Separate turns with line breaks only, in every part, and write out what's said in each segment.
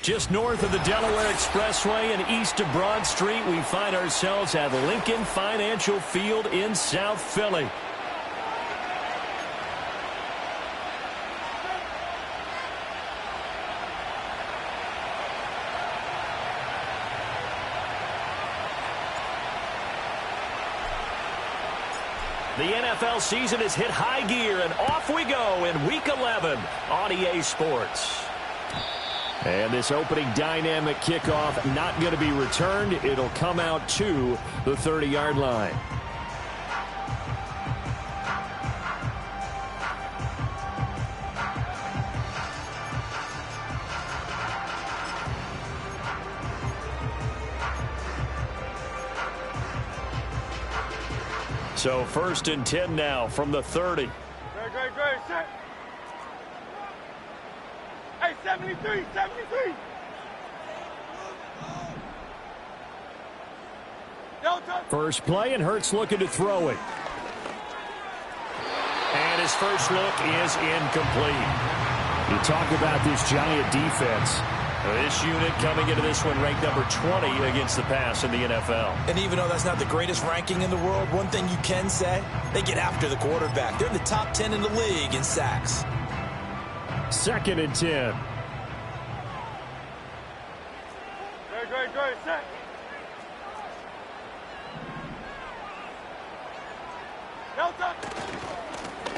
Just north of the Delaware Expressway and east of Broad Street, we find ourselves at Lincoln Financial Field in South Philly. The NFL season has hit high gear, and off we go in Week 11 on EA Sports. And this opening dynamic kickoff not going to be returned. It'll come out to the 30-yard line. So 1st and 10 now from the 30.
Great, set. Hey, 73.
First play, and Hurts looking to throw it. And his first look is incomplete. You talk about this giant defense. This unit coming into this one ranked number 20 against the pass in the NFL.
And even though that's not the greatest ranking in the world, one thing you can say, they get after the quarterback. They're in the top 10 in the league in sacks.
2nd and 10.
Great, set.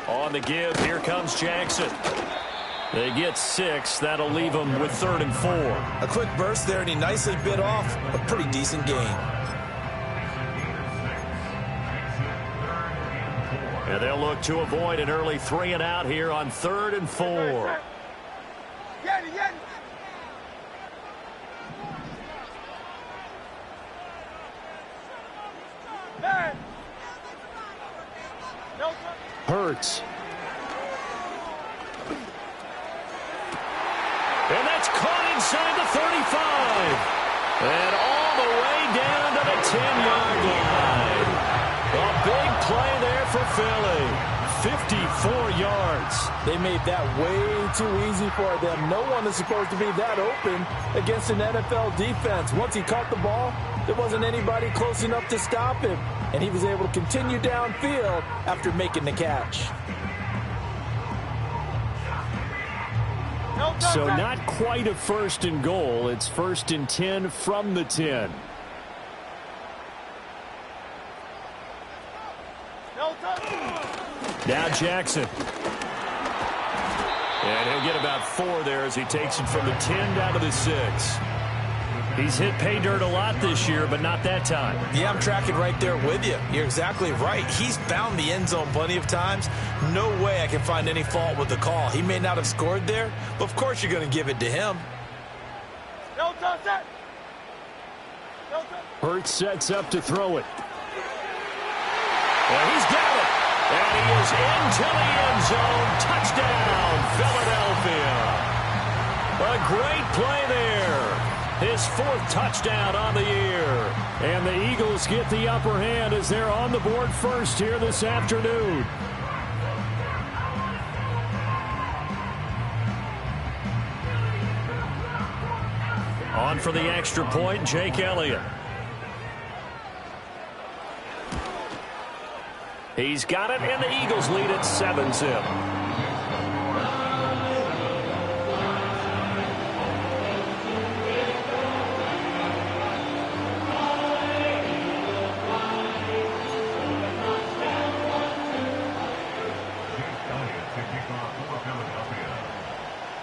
On the give, here comes Jackson. They get 6. That'll leave them with 3rd and 4.
A quick burst there, and he nicely bit off a pretty decent gain.
And they'll look to avoid an early 3 and out here on 3rd and 4.
Get it.
Hurts. And that's caught inside the 35. And all the way down to the 10-yard line. A big play there for Philly. 54 yards.
They made that way too easy for them. No one is supposed to be that open against an NFL defense. Once he caught the ball, there wasn't anybody close enough to stop him. And he was able to continue downfield after making the catch.
So not quite a 1st and goal. It's 1st and 10 from the 10. Now Jackson. And he'll get about 4 there as he takes it from the 10 down to the 6. He's hit pay dirt a lot this year, but not that time.
Yeah, I'm tracking right there with you. You're exactly right. He's found the end zone plenty of times. No way I can find any fault with the call. He may not have scored there, but of course you're going to give it to him.
Hurts sets up to throw it. And he's got it. And he is into the end zone. Touchdown, Philadelphia. A great play there. His 4th touchdown on the year. And the Eagles get the upper hand as they're on the board first here this afternoon. On for the extra point, Jake Elliott. He's got it, and the Eagles lead at 7-zip.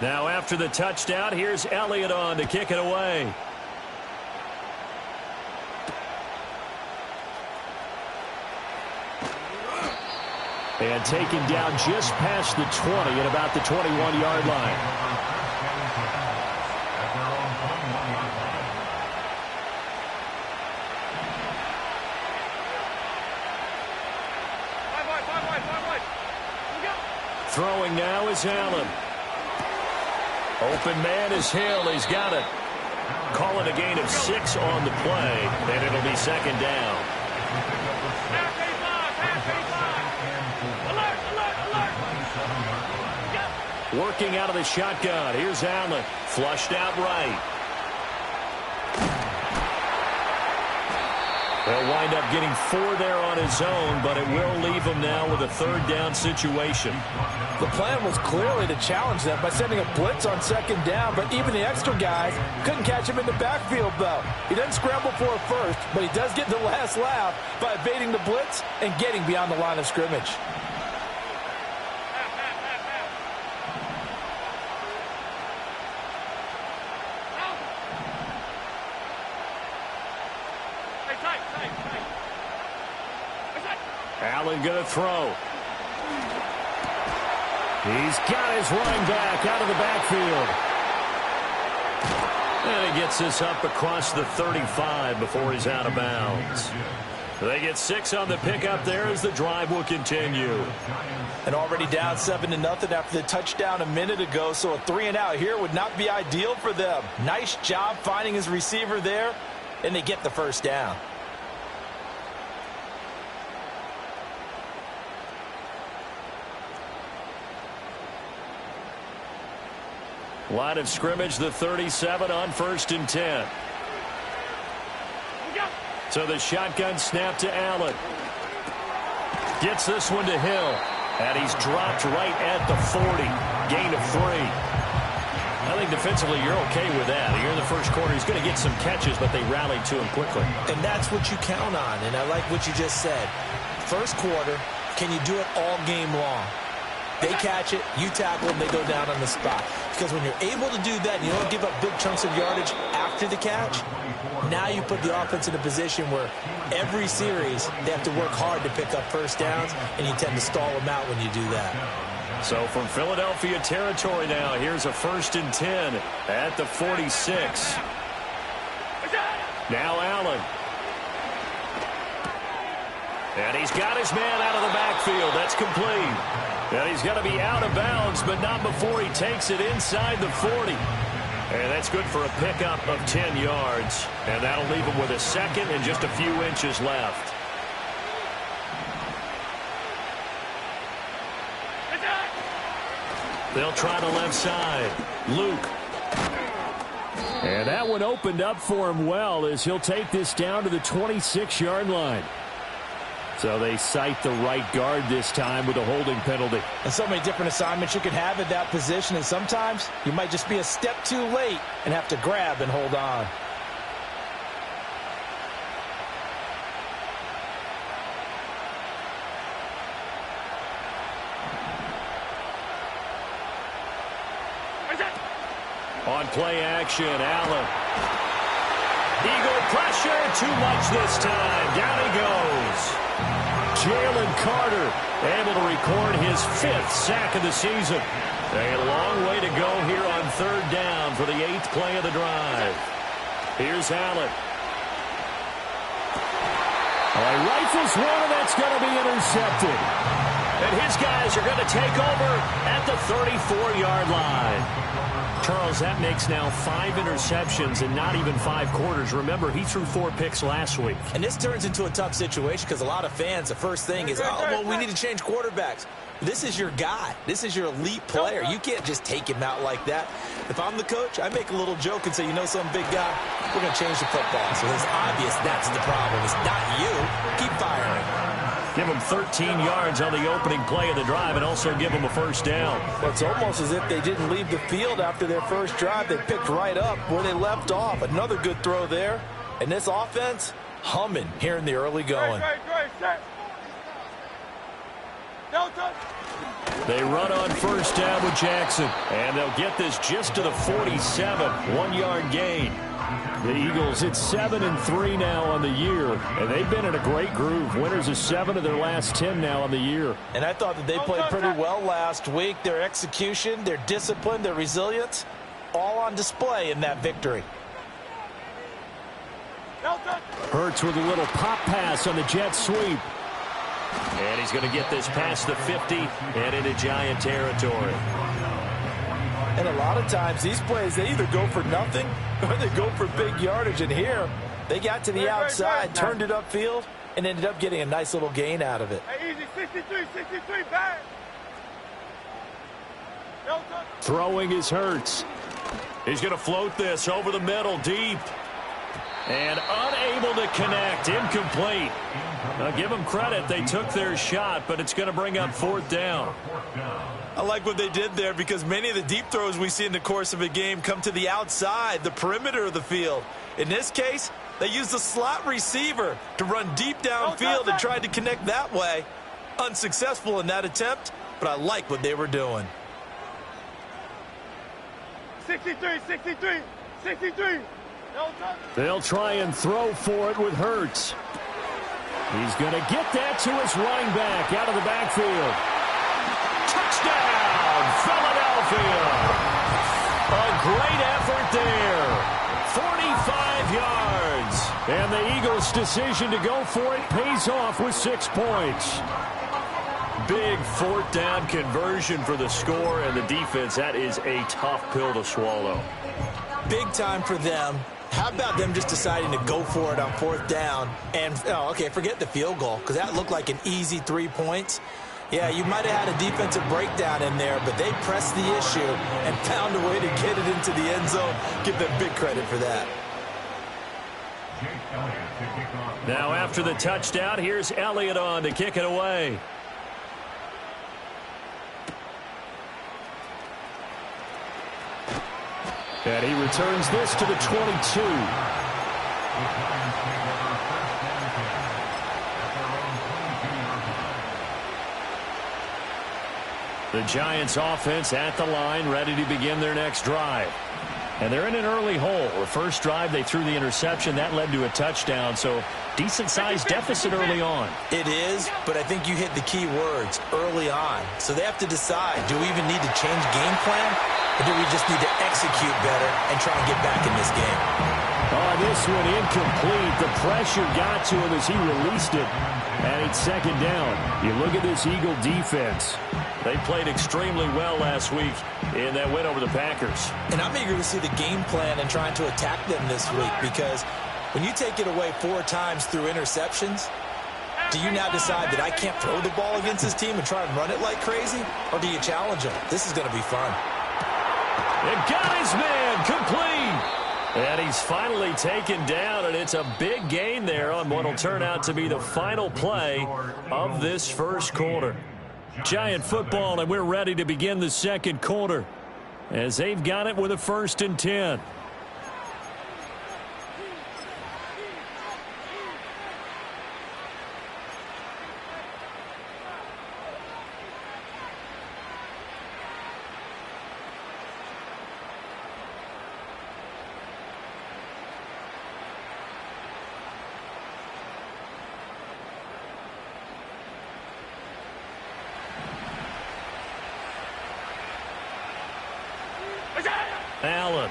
Now after the touchdown, here's Elliott on to kick it away. And taken down just past the 20 at about the 21-yard line. Throwing now is Allen. Open man is Hill. He's got it. Calling a gain of 6 on the play, and it'll be 2nd down. Working out of the shotgun. Here's Allen. Flushed out right. He'll wind up getting 4 there on his own, but it will leave him now with a 3rd down situation.
The plan was clearly to challenge them by sending a blitz on 2nd down, but even the extra guys couldn't catch him in the backfield, though. He doesn't scramble for a first, but he does get the last laugh by evading the blitz and getting beyond the line of scrimmage.
Allen going to throw. He's got his running back out of the backfield. And he gets this up across the 35 before he's out of bounds. They get 6 on the pickup there as the drive will continue.
And already down 7-0 after the touchdown a minute ago, so a 3-and-out here would not be ideal for them. Nice job finding his receiver there, and they get the 1st down.
Line of scrimmage, the 37 on 1st and 10. So the shotgun snap to Allen. Gets this one to Hill. And he's dropped right at the 40. Gain of 3. I think defensively you're okay with that. You're in the first quarter. He's going to get some catches, but they rallied to him quickly.
And that's what you count on. And I like what you just said. First quarter, can you do it all game long? They catch it, you tackle them, they go down on the spot. Because when you're able to do that and you don't give up big chunks of yardage after the catch, now you put the offense in a position where every series they have to work hard to pick up 1st downs, and you tend to stall them out when you do that.
So from Philadelphia territory now, here's a 1st and 10 at the 46. Now Allen. And he's got his man out of the backfield. That's complete. And he's going to be out of bounds, but not before he takes it inside the 40. And that's good for a pickup of 10 yards. And that'll leave him with a 2nd and just a few inches left. They'll try the left side. Luke. And that one opened up for him well as he'll take this down to the 26-yard line. So they cite the right guard this time with a holding penalty.
And so many different assignments you can have at that position, and sometimes you might just be a step too late and have to grab and hold on.
On play action, Allen. Eagle pressure, too much this time. Down he goes. Jalen Carter able to record his 5th sack of the season. A long way to go here on 3rd down for the 8th play of the drive. Here's Allen. He rifles one, and that's going to be intercepted. And his guys are going to take over at the 34-yard line. Charles, that makes now 5 interceptions in not even 5 quarters. Remember, he threw 4 picks last week.
And this turns into a tough situation because a lot of fans, the first thing is, oh, well, we need to change quarterbacks. This is your guy. This is your elite player. You can't just take him out like that. If I'm the coach, I make a little joke and say, you know, some big guy, we're going to change the football. So it's obvious that's the problem. It's not you. Keep firing.
Give him 13 yards on the opening play of the drive and also give him a 1st down.
Well, it's almost as if they didn't leave the field after their first drive. They picked right up where they left off. Another good throw there. And this offense, humming here in the early going.
They run on 1st down with Jackson. And they'll get this just to the 47. 1-yard gain. The Eagles, it's 7-3 now on the year, and they've been in a great groove. Winners of 7 of their last 10 now on the year.
And I thought that they played pretty well last week. Their execution, their discipline, their resilience, all on display in that victory.
Hurts with a little pop pass on the jet sweep. And he's going to get this past the 50 and into Giant territory.
And a lot of times these plays, they either go for nothing or they go for big yardage. And here, they got to the outside, turned it upfield, and ended up getting a nice little gain out of it.
Hey, easy, 63, back.
Throwing is Hurts. He's going to float this over the middle, deep. And unable to connect. Incomplete. Now give them credit. They took their shot, but it's going to bring up 4th down.
I like what they did there because many of the deep throws we see in the course of a game come to the outside, the perimeter of the field. In this case, they used the slot receiver to run deep downfield and tried to connect that way. Unsuccessful in that attempt, but I like what they were doing.
63, 63, 63.
They'll try and throw for it with Hurts. He's going to get that to his running back out of the backfield. Touchdown, Philadelphia. A great effort there. 45 yards. And the Eagles' decision to go for it pays off with 6 points. Big 4th down conversion for the score, and the defense, that is a tough pill to swallow.
Big time for them. How about them just deciding to go for it on 4th down? And, okay, forget the field goal, because that looked like an easy 3 points. Yeah, you might have had a defensive breakdown in there, but they pressed the issue and found a way to get it into the end zone. Give them big credit for that.
Now after the touchdown, here's Elliott on to kick it away. And he returns this to the 22. The Giants offense at the line, ready to begin their next drive. And they're in an early hole. The first drive, they threw the interception. That led to a touchdown, so decent-sized deficit early on.
It is, but I think you hit the key words, early on. So they have to decide, do we even need to change game plan, or do we just need to execute better and try and get back in this game?
Oh, this one incomplete. The pressure got to him as he released it. And it's 2nd down. You look at this Eagle defense. They played extremely well last week in that win over the Packers.
And I'm eager to see the game plan and trying to attack them this week, because when you take it away 4 times through interceptions, do you now decide that I can't throw the ball against this team and try and run it like crazy? Or do you challenge them? This is going to be fun.
And got his man complete. And he's finally taken down, and it's a big gain there on what will turn out to be the final play of this first quarter. Giant football, and we're ready to begin the second quarter as they've got it with a 1st and 10. Allen.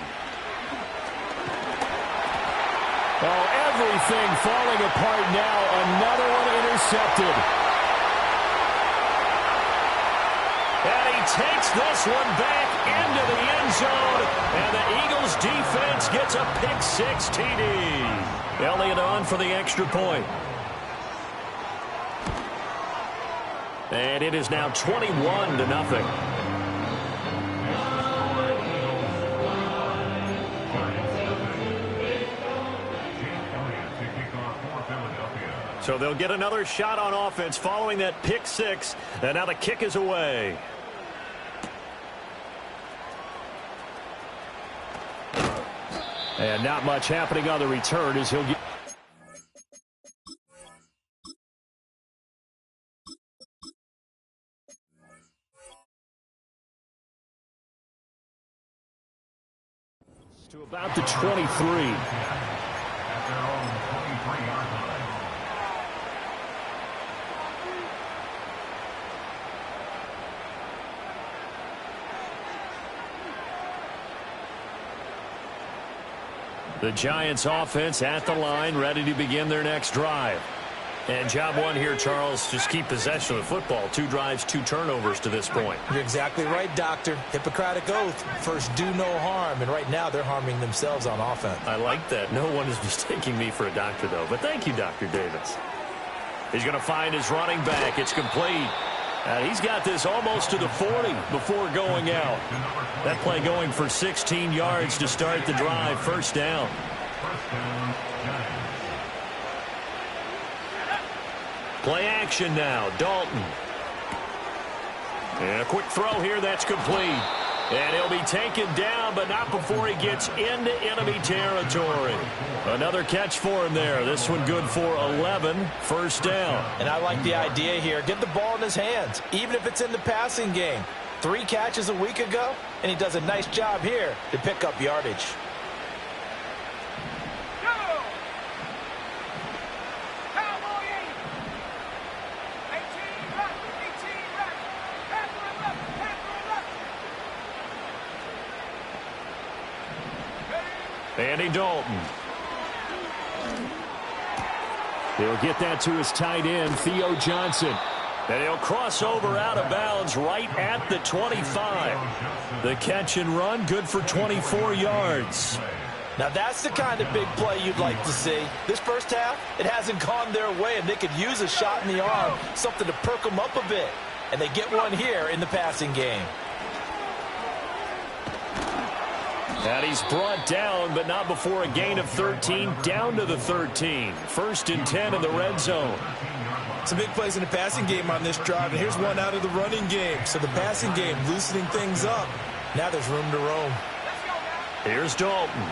Oh, everything falling apart now. Another one intercepted. And he takes this one back into the end zone. And the Eagles defense gets a pick-6 TD. Elliott on for the extra point. And it is now 21-0. So they'll get another shot on offense following that pick-6. And now the kick is away. And not much happening on the return as he'll get... to about the 23. The Giants offense at the line, ready to begin their next drive. And job one here, Charles, just keep possession of the football. 2 drives, 2 turnovers to this point.
You're exactly right, Doctor. Hippocratic oath. First, do no harm. And right now, they're harming themselves on offense.
I like that. No one is mistaking me for a doctor, though. But thank you, Dr. Davis. He's going to find his running back. It's complete. He's got this almost to the 40 before going out. That play going for 16 yards to start the drive. 1st down. Play action now. Dalton. And a quick throw here that's complete. And he'll be taken down, but not before he gets into enemy territory. Another catch for him there. This one good for 11. First down.
And I like the idea here. Get the ball in his hands, even if it's in the passing game. 3 catches a week ago, and he does a nice job here to pick up yardage.
Andy Dalton. He'll get that to his tight end, Theo Johnson. And he'll cross over out of bounds right at the 25. The catch and run, good for 24 yards.
Now that's the kind of big play you'd like to see. This first half, it hasn't gone their way, and they could use a shot in the arm, something to perk them up a bit. And they get one here in the passing game.
And he's brought down, but not before a gain of 13, down to the 13. First and 10 in the red zone.
Some big plays in the passing game on this drive, and here's one out of the running game. So the passing game loosening things up. Now there's room to roam.
Here's Dalton.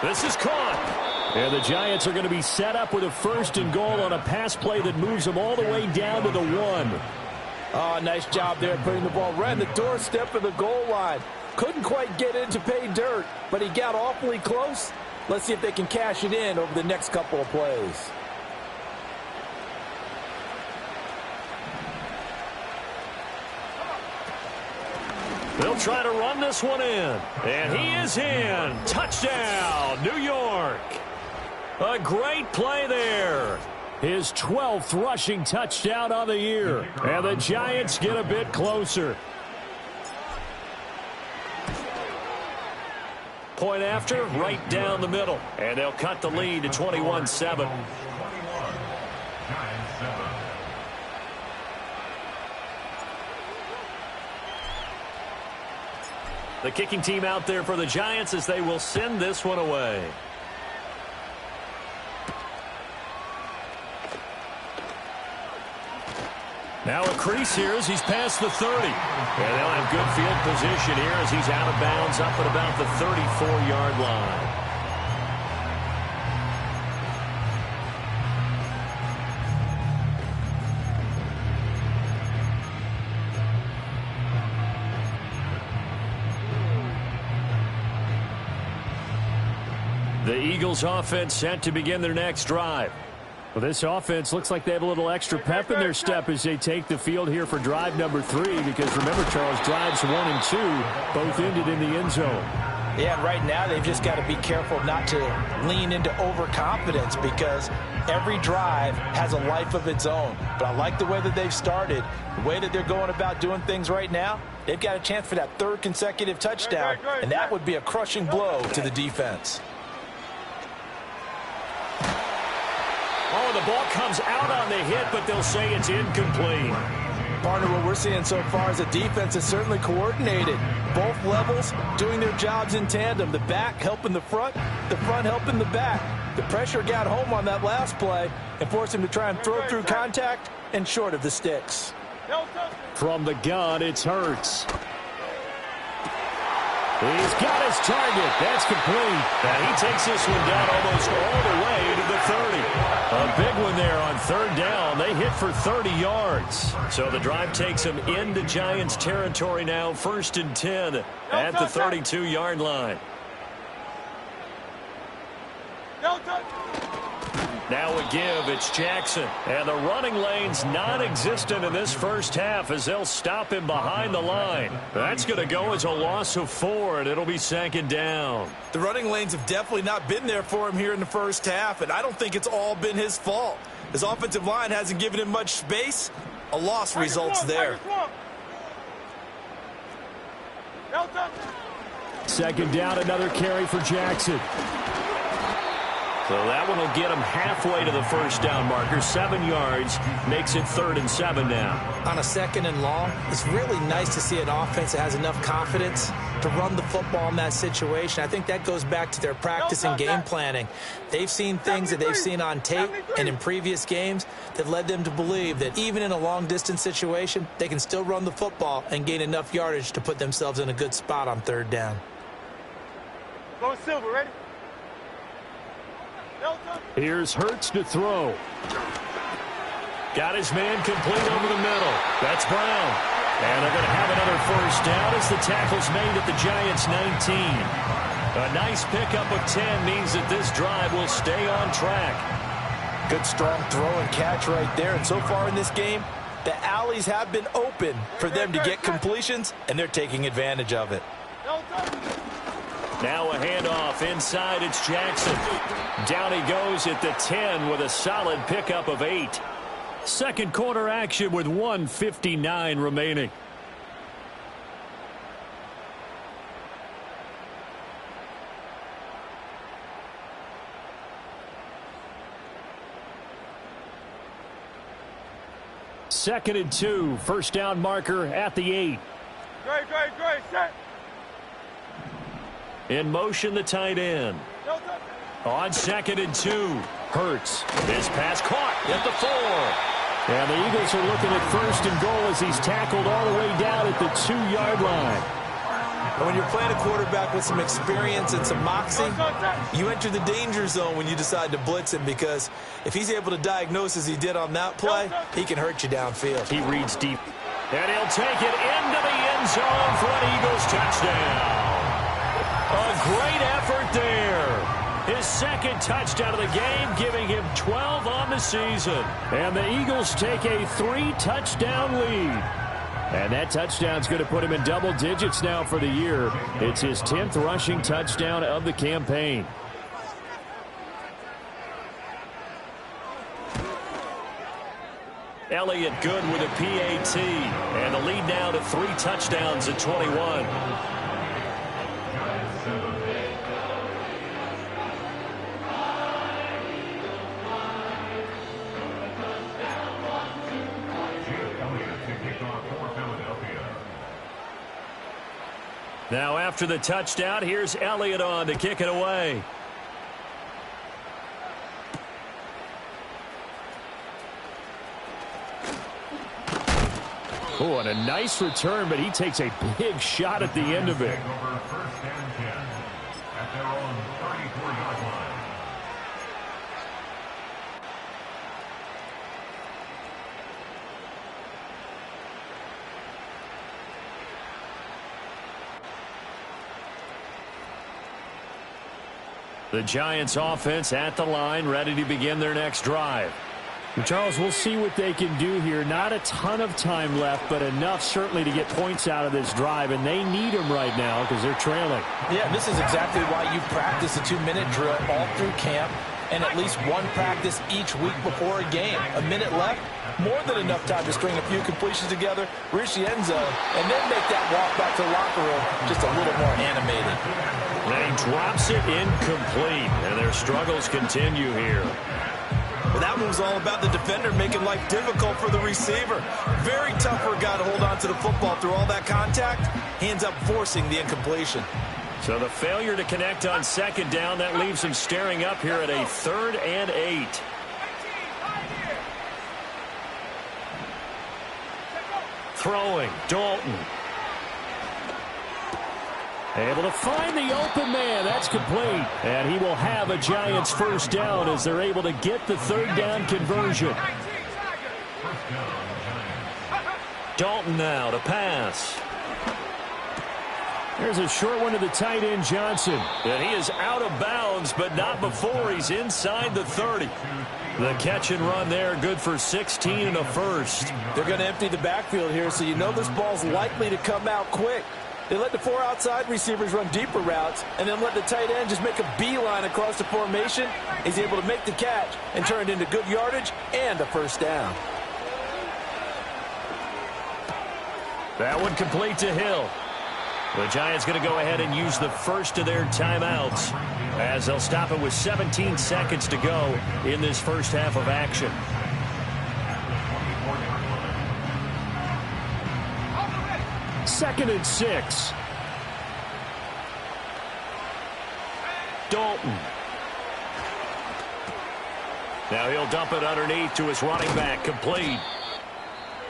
This is caught. And the Giants are going to be set up with a first and goal on a pass play that moves them all the way down to the 1.
Oh, nice job there putting the ball right on the doorstep of the goal line. Couldn't quite get in to pay dirt, but he got awfully close. Let's see if they can cash it in over the next couple of plays.
They'll try to run this one in. And he is in. Touchdown, New York. A great play there. His 12th rushing touchdown on the year. And the Giants get a bit closer. Point after, right down the middle. And they'll cut the lead to 21-7. The kicking team out there for the Giants as they will send this one away. Now a crease here as he's past the 30. And they'll have good field position here as he's out of bounds up at about the 34-yard line. The Eagles offense set to begin their next drive. Well, this offense looks like they have a little extra pep in their step as they take the field here for drive number 3. Because remember, Charles, drives 1 and 2 both ended in the end zone.
Yeah, and right now they've just got to be careful not to lean into overconfidence because every drive has a life of its own. But I like the way that they've started, the way that they're going about doing things right now. They've got a chance for that 3rd consecutive touchdown, and that would be a crushing blow to the defense.
Oh, the ball comes out on the hit, but they'll say it's incomplete.
Partner, what we're seeing so far is the defense is certainly coordinated. Both levels doing their jobs in tandem. The back helping the front helping the back. The pressure got home on that last play and forced him to try and throw through contact and short of the sticks.
From the gun, it's Hurts. He's got his target. That's complete. And he takes this one down almost all the way to the 30. A big one there on 3rd down. They hit for 30 yards. So the drive takes them into Giants territory now. 1st and 10 at the 32-yard line. Now a give, it's Jackson. And the running lane's non-existent in this first half as they'll stop him behind the line. That's going to go as a loss of 4, and it'll be 2nd down.
The running lanes have definitely not been there for him here in the first half, and I don't think it's all been his fault. His offensive line hasn't given him much space. A loss results there.
2nd down, another carry for Jackson. So that one will get him halfway to the first down marker. 7 yards makes it 3rd and 7 now.
On a 2nd and long, it's really nice to see an offense that has enough confidence to run the football in that situation. I think that goes back to their practice and game planning. They've seen things that they've seen on tape and in previous games that led them to believe that even in a long-distance situation, they can still run the football and gain enough yardage to put themselves in a good spot on 3rd down.
Go Silver, ready?
Here's Hurts to throw. Got his man complete over the middle. That's Brown. And they're going to have another first down as the tackle's made at the Giants' 19. A nice pickup of 10 means that this drive will stay on track.
Good strong throw and catch right there. And so far in this game, the alleys have been open for them to get completions, and they're taking advantage of it.
Now a handoff inside. It's Jackson. Down he goes at the 10 with a solid pickup of 8. Second quarter action with 1:59 remaining. Second and 2. First down marker at the 8.
Great, set.
In motion, the tight end. On 2nd and 2. Hurts. This pass caught at the 4. And the Eagles are looking at 1st and goal as he's tackled all the way down at the 2-yard line.
And when you're playing a quarterback with some experience and some moxie, you enter the danger zone when you decide to blitz him, because if he's able to diagnose as he did on that play, he can hurt you downfield.
He reads deep. And he'll take it into the end zone for an Eagles touchdown. A great effort there. His 2nd touchdown of the game, giving him 12 on the season. And the Eagles take a 3-touchdown lead. And that touchdown's going to put him in double digits now for the year. It's his 10th rushing touchdown of the campaign. Elliott good with a PAT. And the lead now to 3 touchdowns at 21. Now after the touchdown, here's Elliott on to kick it away. Oh, and a nice return, but he takes a big shot at the end of it. The Giants offense at the line, ready to begin their next drive. Charles, we'll see what they can do here. Not a ton of time left, but enough certainly to get points out of this drive, and they need them right now because they're trailing.
Yeah, this is exactly why you practice a 2-minute drill all through camp and at least one practice each week before a game. A minute left, more than enough time to string a few completions together, reach the end zone, and then make that walk back to the locker room just a little more animated.
And he drops it incomplete, and their struggles continue here.
Well, that one was all about the defender making life difficult for the receiver. Very tough for a guy to hold on to the football through all that contact. He ends up forcing the incompletion.
So the failure to connect on 2nd down, that leaves him staring up here at a 3rd and 8. Throwing, Dalton. Able to find the open man. That's complete. And he will have a Giants first down as they're able to get the 3rd down conversion. Dalton now to pass. There's a short one to the tight end, Johnson. And he is out of bounds, but not before he's inside the 30. The catch and run there, good for 16 and a first.
They're going to empty the backfield here, so you know this ball's likely to come out quick. They let the 4 outside receivers run deeper routes and then let the tight end just make a beeline across the formation. He's able to make the catch and turn it into good yardage and a first down.
That one complete to Hill. The Giants going to go ahead and use the first of their timeouts. as they'll stop it with 17 seconds to go in this first half of action. Second and 6. Dalton. Now he'll dump it underneath to his running back, complete.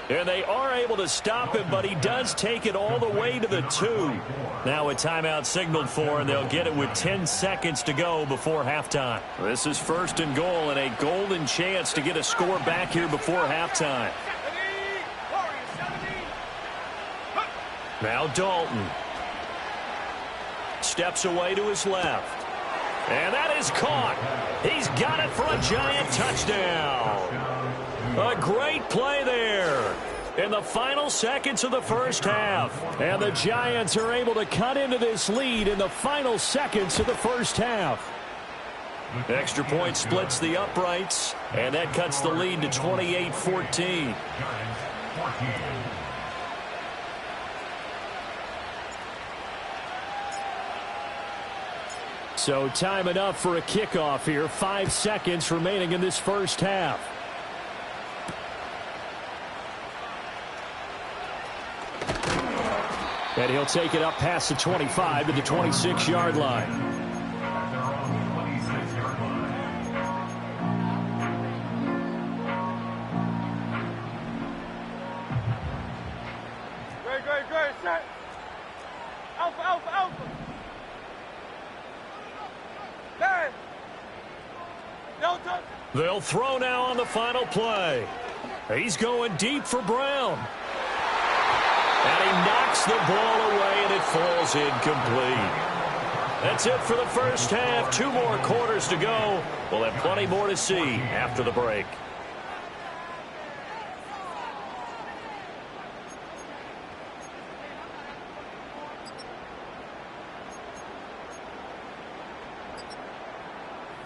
And they are able to stop him, but he does take it all the way to the 2. Now a timeout signaled for, and they'll get it with 10 seconds to go before halftime. This is first and goal, and a golden chance to get a score back here before halftime. Now Dalton steps away to his left. And that is caught. He's got it for a Giant touchdown. A great play there in the final seconds of the first half. And the Giants are able to cut into this lead in the final seconds of the first half. Extra point splits the uprights, and that cuts the lead to 28-14. So time enough for a kickoff here. 5 seconds remaining in this first half. And he'll take it up past the 25 to the 26-yard line.
Great, set. Alpha. Hey. No touch.
They'll throw now on the final play. He's going deep for Brown. And he knocks the ball away, and it falls incomplete. That's it for the first half. 2 more quarters to go. We'll have plenty more to see after the break.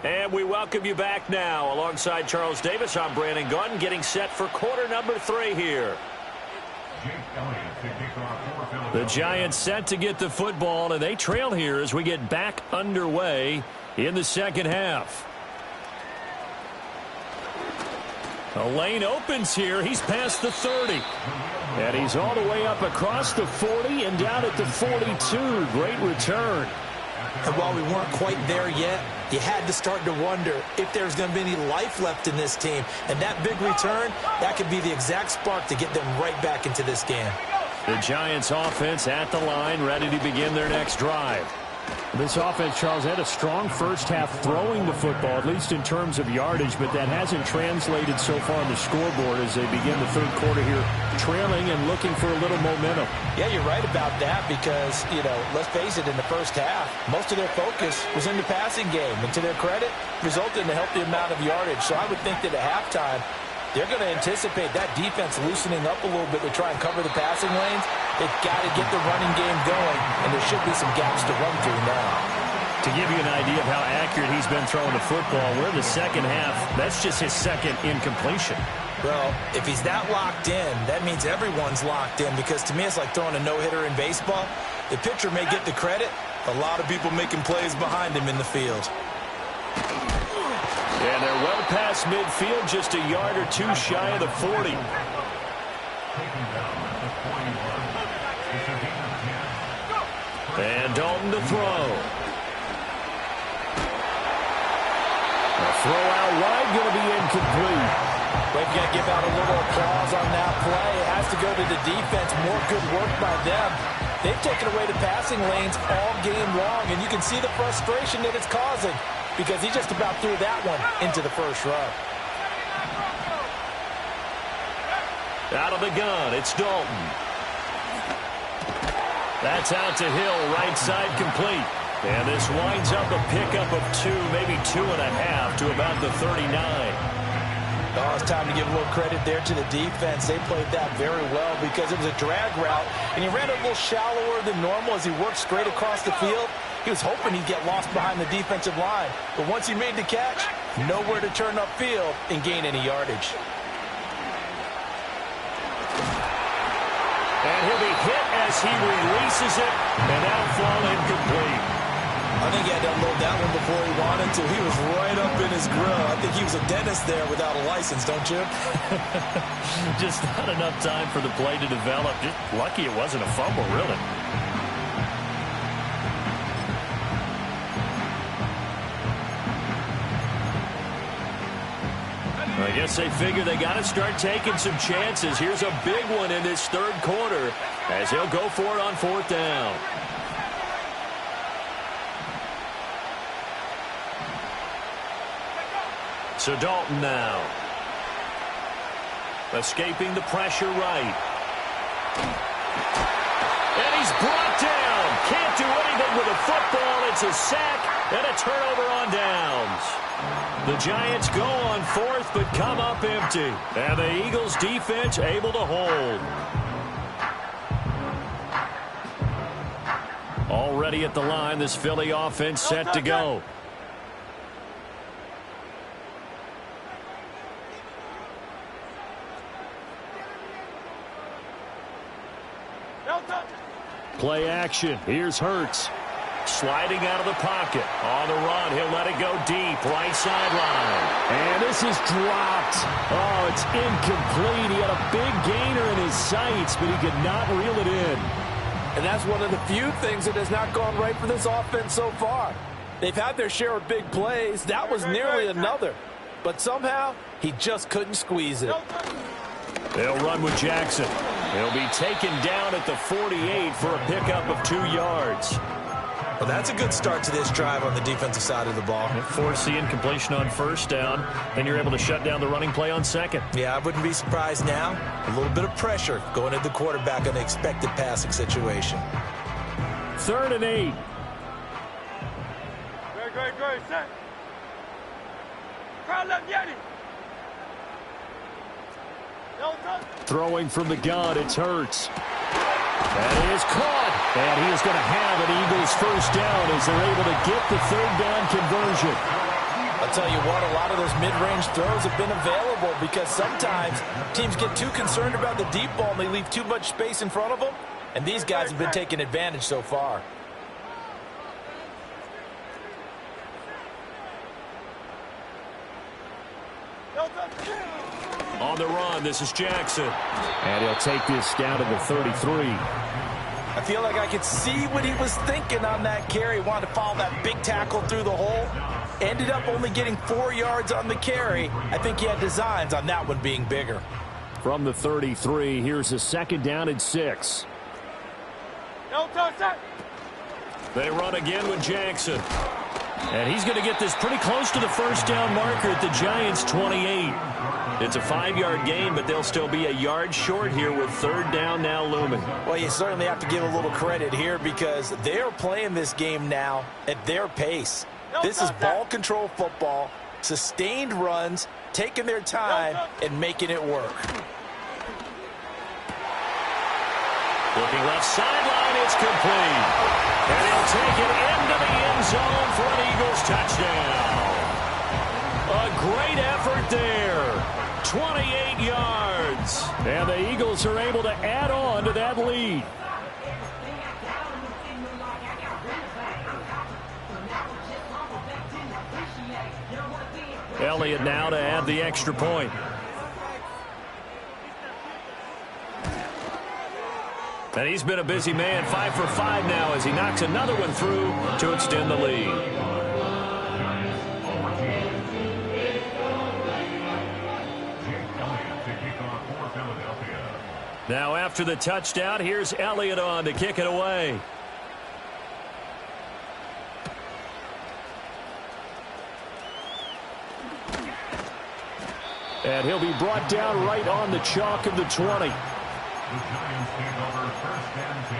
And we welcome you back now. Alongside Charles Davis, I'm Brandon Gunn, getting set for quarter number 3 here. The Giants set to get the football, and they trail here as we get back underway in the second half. A lane opens here. He's past the 30. And he's all the way up across the 40 and down at the 42. Great return.
And while we weren't quite there yet, you had to start to wonder if there's going to be any life left in this team. And that big return, that could be the exact spark to get them right back into this game.
The Giants offense at the line, ready to begin their next drive.
This offense, Charles, had a strong first half throwing the football, at least in terms of yardage, but that hasn't translated so far on the scoreboard as they begin the third quarter here, trailing and looking for a little momentum.
Yeah, you're right about that because, let's face it, in the first half, most of their focus was in the passing game. And to their credit, resulted in a healthy amount of yardage. So I would think that at halftime, they're going to anticipate that defense loosening up a little bit to try and cover the passing lanes. They've got to get the running game going, and there should be some gaps to run through now.
To give you an idea of how accurate he's been throwing the football, we're in the second half. That's just his second incompletion.
Well, if he's that locked in, that means everyone's locked in because to me it's like throwing a no-hitter in baseball. The pitcher may get the credit. A lot of people making plays behind him in the field.
And they're well past midfield, just a yard or 2 shy of the 40. And Dalton to throw. A throw out wide, going to be incomplete.
We've got to give out a little applause on that play. It has to go to the defense. More good work by them. They've taken away the passing lanes all game long, and you can see the frustration that it's causing because he just about threw that one into the first row.
Out of the gun, it's Dalton. That's out to Hill, right side complete. And this winds up a pickup of 2, maybe 2.5 to about the 39.
Oh, it's time to give a little credit there to the defense. They played that very well because it was a drag route, and he ran a little shallower than normal as he worked straight across the field. He was hoping he'd get lost behind the defensive line, but once he made the catch, nowhere to turn upfield and gain any yardage.
And he'll be hit as he releases it, and that'll fall incomplete.
I think he had to unload that one before
before he wanted to. He was right up in his grill. I think he was a dentist there without a license, don't you?
Just not enough time for the play to develop. Just lucky it wasn't a fumble, really. I guess they figure they got to start taking some chances. Here's a big one in this third quarter as he'll go for it on fourth down. So Dalton now. Escaping the pressure right. And he's brought down. Can't do anything with a football. It's a sack and a turnover on downs. The Giants go on fourth but come up empty. And the Eagles defense able to hold. Already at the line, this Philly offense set to go. Play action. Here's Hurts. Sliding out of the pocket. On the run. He'll let it go deep. Right sideline. And this is dropped. Oh, it's incomplete. He had a big gainer in his sights, but he could not reel it in.
And that's one of the few things that has not gone right for this offense so far. They've had their share of big plays. That was nearly another. But somehow, he just couldn't squeeze it.
They'll run with Jackson. He'll be taken down at the 48 for a pickup of 2 yards.
Well, that's a good start to this drive on the defensive side of the ball.
Force the incompletion on first down, and you're able to shut down the running play on second.
Yeah, I wouldn't be surprised now. A little bit of pressure going at the quarterback on the expected passing situation.
3rd and 8.
Great, set. Crowd left, Yeti.
Throwing from the gun, it's Hurts. That is caught. And he is going to have an Eagles first down as they're able to get the 3rd down conversion.
I'll tell you what, a lot of those mid-range throws have been available because sometimes teams get too concerned about the deep ball and they leave too much space in front of them. And these guys have been taking advantage so far.
On the run, this is Jackson. And he'll take this down to the 33.
I feel like I could see what he was thinking on that carry. He wanted to follow that big tackle through the hole. Ended up only getting 4 yards on the carry. I think he had designs on that one being bigger.
From the 33, here's a 2nd down and 6. They run again with Jackson. And he's going to get this pretty close to the first down marker at the Giants' 28. It's a 5-yard gain, but they'll still be a yard short here with 3rd down now looming.
Well, you certainly have to give a little credit here because they're playing this game now at their pace. This is ball control football, sustained runs, taking their time, and making it work.
Looking left sideline, it's complete. And he'll take it into the end zone for an Eagles touchdown. A great effort there. 28 yards. And the Eagles are able to add on to that lead. Elliott now to add the extra point. And he's been a busy man, 5 for 5 now as he knocks another one through to extend the lead. Now after the touchdown, here's Elliott on to kick it away. And he'll be brought down right on the chalk of the 20.
The Giants take over 1st and 10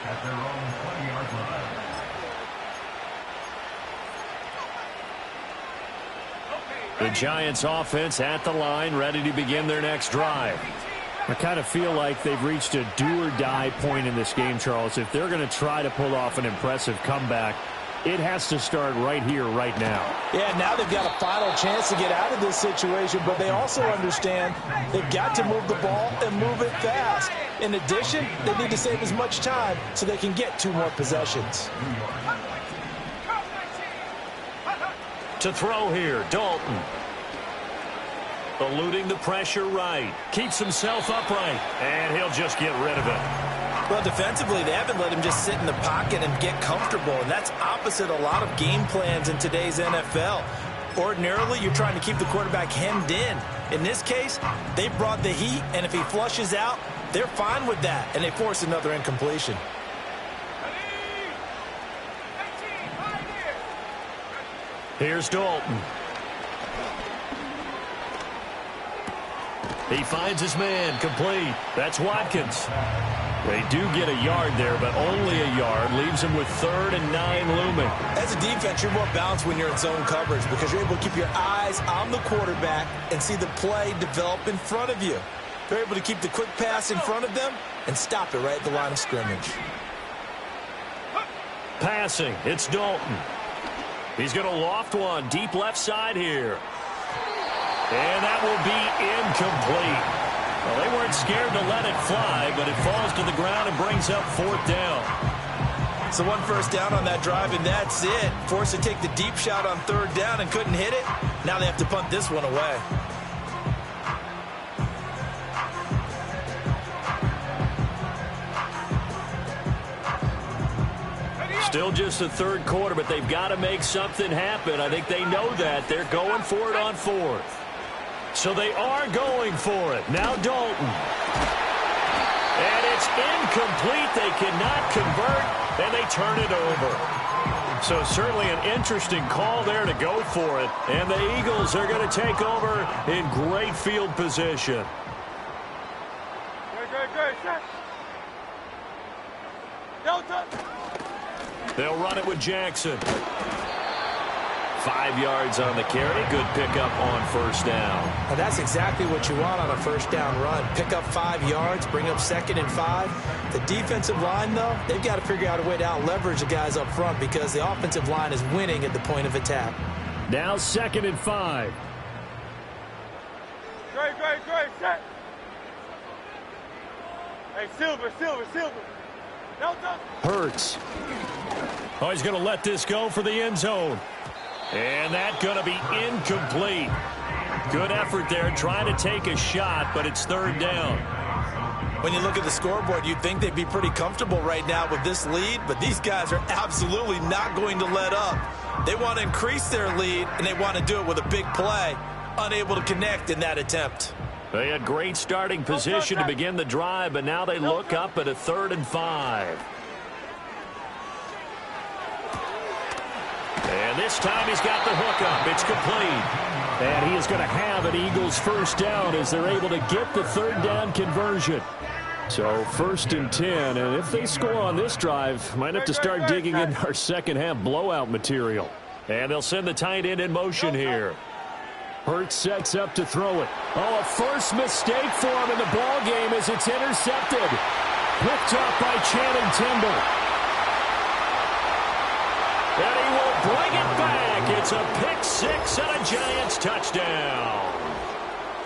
at their own 20-yard line.
The Giants offense at the line, ready to begin their next drive. I kind of feel like they've reached a do-or-die point in this game, Charles. If they're going to try to pull off an impressive comeback, it has to start right here, right now.
Yeah, now they've got a final chance to get out of this situation, but they also understand they've got to move the ball and move it fast. In addition, they need to save as much time so they can get 2 more possessions.
To throw here, Dalton. Eluding the pressure right. Keeps himself upright. And he'll just get rid of it.
Well, defensively, they haven't let him just sit in the pocket and get comfortable, and that's opposite a lot of game plans in today's NFL. Ordinarily, you're trying to keep the quarterback hemmed in. In this case, they brought the heat, and if he flushes out, they're fine with that, and they force another incompletion.
Here's Dalton. He finds his man, complete. That's Watkins. They do get a yard there, but only a yard. Leaves him with 3rd and 9 looming.
As a defense, you're more balanced when you're in zone coverage because you're able to keep your eyes on the quarterback and see the play develop in front of you. They're able to keep the quick pass in front of them and stop it right at the line of scrimmage.
Passing, it's Dalton. He's going to loft one deep left side here. And that will be incomplete. Well, they weren't scared to let it fly, but it falls to the ground and brings up 4th down.
So 1 first down on that drive, and that's it. Forced to take the deep shot on 3rd down and couldn't hit it. Now they have to punt this one away.
Still just the 3rd quarter, but they've got to make something happen. I think they know that. They're going for it on 4th. So they are going for it. Now Dalton. And it's incomplete. They cannot convert, and they turn it over. So certainly an interesting call there to go for it. And the Eagles are going to take over in great field position.
Great. Set. Delta.
They'll run it with Jackson. 5 yards on the carry. Good pickup on 1st down.
And that's exactly what you want on a 1st down run. Pick up 5 yards, bring up 2nd and 5. The defensive line, though, they've got to figure out a way to out-leverage the guys up front because the offensive line is winning at the point of attack.
Now 2nd and 5.
Great. Set. Hey, Silver. Delta.
Hurts. Oh, he's going to let this go for the end zone. And that's going to be incomplete. Good effort there trying to take a shot, but it's 3rd down.
When you look at the scoreboard, you'd think they'd be pretty comfortable right now with this lead, but these guys are absolutely not going to let up. They want to increase their lead, and they want to do it with a big play. Unable to connect in that attempt.
They had great starting position to begin the drive, but now they look up at a 3rd and 5. And this time he's got the hook up. It's complete.
And he is going to have an Eagles 1st down as they're able to get the 3rd down conversion. So 1st and 10, and if they score on this drive, might have to start digging in our second half blowout material.
And they'll send the tight end in motion here.
Hurts sets up to throw it. Oh, a first mistake for him in the ball game as it's intercepted. Picked up by Channing Tindall.
And he will bring it back. It's a pick 6 and a Giants touchdown.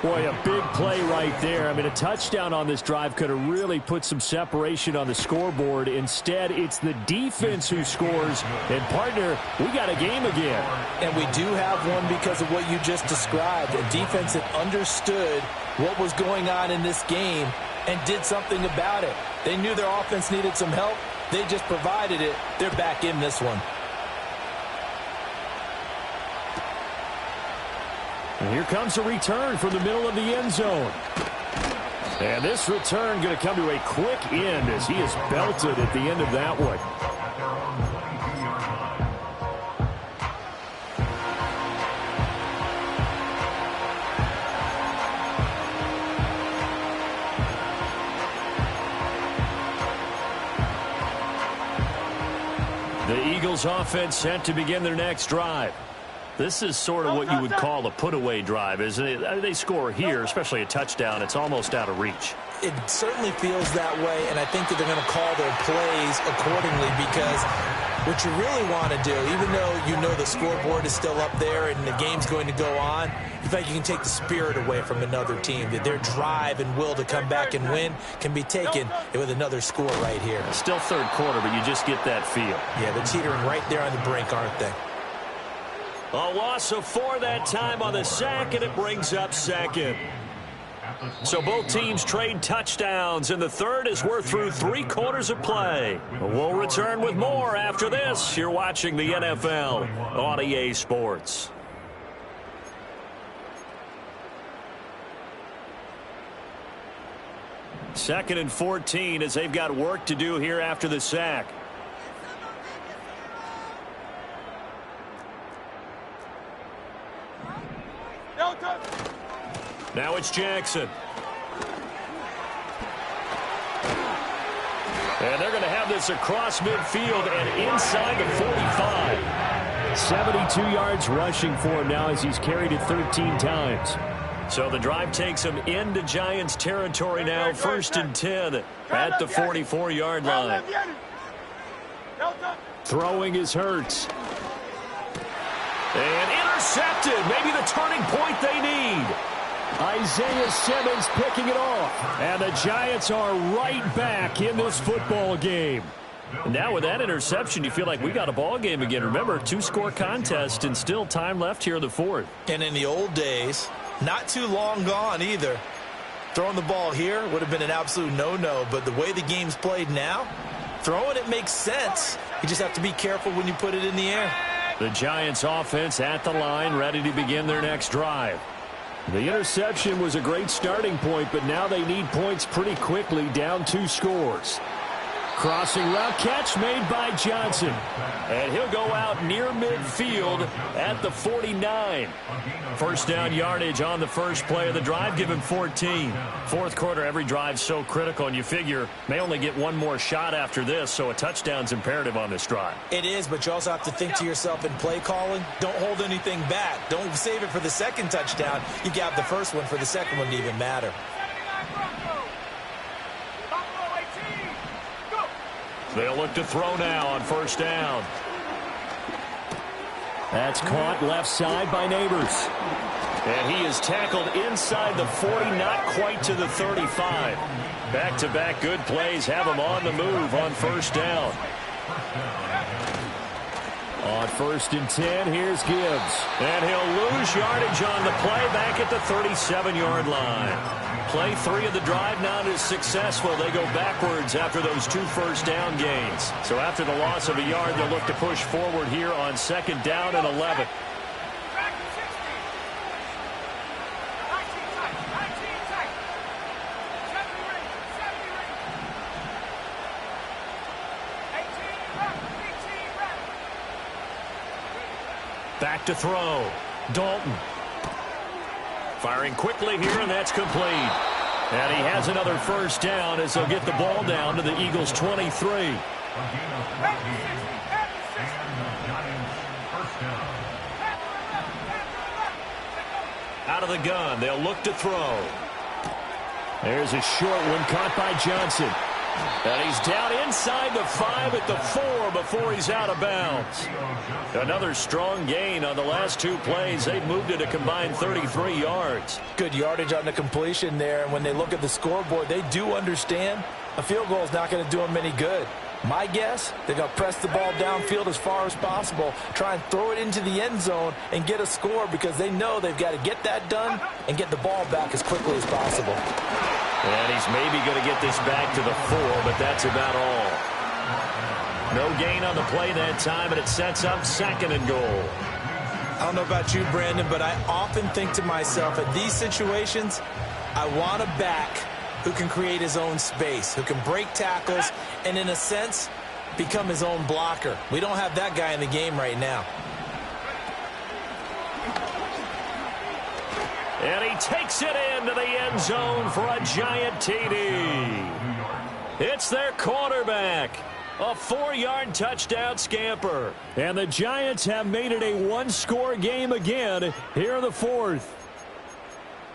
Boy, a big play right there. I mean, a touchdown on this drive could have really put some separation on the scoreboard. Instead, it's the defense who scores. And, partner, we got a game again.
And we do have one because of what you just described. A defense that understood what was going on in this game and did something about it. They knew their offense needed some help. They just provided it. They're back in this one.
And here comes a return from the middle of the end zone. And this return going to come to a quick end as he is belted at the end of that one.
The Eagles offense set to begin their next drive. This is sort of what you would call a put-away drive, isn't it? They score here, especially a touchdown. It's almost out of reach.
It certainly feels that way, and I think that they're going to call their plays accordingly because what you really want to do, even though you know the scoreboard is still up there and the game's going to go on, in fact, you can take the spirit away from another team, that their drive and will to come back and win can be taken with another score right here.
Still third quarter, but you just get that feel.
Yeah, they're teetering right there on the brink, aren't they?
A loss of 4 that time on the sack, and it brings up second. So both teams trade touchdowns in the third as we're through 3 quarters of play. We'll return with more after this. You're watching the NFL on EA Sports. Second and 14 as they've got work to do here after the sack. Now it's Jackson. And they're going to have this across midfield and inside the 45.
72 yards rushing for him now as he's carried it 13 times.
So the drive takes him into Giants territory now, 1st and 10 at the 44-yard line.
Throwing is Hurts.
And intercepted. Maybe the turning point they need.
Isaiah Simmons picking it off. And the Giants are right back in this football game.
And now with that interception, you feel like we got a ball game again. Remember, 2-score contest and still time left here in the fourth.
And in the old days, not too long gone either, throwing the ball here would have been an absolute no-no. But the way the game's played now, throwing it makes sense. You just have to be careful when you put it in the air.
The Giants offense at the line, ready to begin their next drive.
The interception was a great starting point, but now they need points pretty quickly, down 2 scores. Crossing route catch made by Johnson.
And he'll go out near midfield at the 49. First down yardage on the first play of the drive, give him 14. Fourth quarter, every drive's so critical, and you figure may only get one more shot after this, so a touchdown's imperative on this drive.
It is, but you also have to think to yourself in play calling, don't hold anything back. Don't save it for the second touchdown. You got the first one for the second one to even matter.
They'll look to throw now on first down.
That's caught left side by Neighbors.
And he is tackled inside the 40, not quite to the 35. Back-to-back good plays have him on the move on first down.
On 1st and 10, here's Gibbs.
And he'll lose yardage on the play back at the 37-yard line. Play 3 of the drive not as successful. They go backwards after those 2 first down gains. So after the loss of a yard, they'll look to push forward here on 2nd down and 11. Back to throw. Dalton. Firing quickly here, and that's complete. And he has another first down as they'll get the ball down to the Eagles' 23. Out of the gun, they'll look to throw.
There's a short one caught by Johnson.
And he's down inside the 5 at the 4 before he's out of bounds. Another strong gain on the last 2 plays. They've moved it a combined 33 yards.
Good yardage on the completion there. And when they look at the scoreboard, they do understand a field goal is not going to do them any good. My guess, they're going to press the ball downfield as far as possible, try and throw it into the end zone and get a score because they know they've got to get that done and get the ball back as quickly as possible.
And he's maybe going to get this back to the 4, but that's about all. No gain on the play that time, and it sets up 2nd and goal.
I don't know about you, Brandon, but I often think to myself, at these situations, I want a back who can create his own space, who can break tackles, and in a sense, become his own blocker. We don't have that guy in the game right now.
And he takes it into the end zone for a giant TD. It's their quarterback. A 4-yard touchdown scamper.
And the Giants have made it a 1-score game again here in the 4th.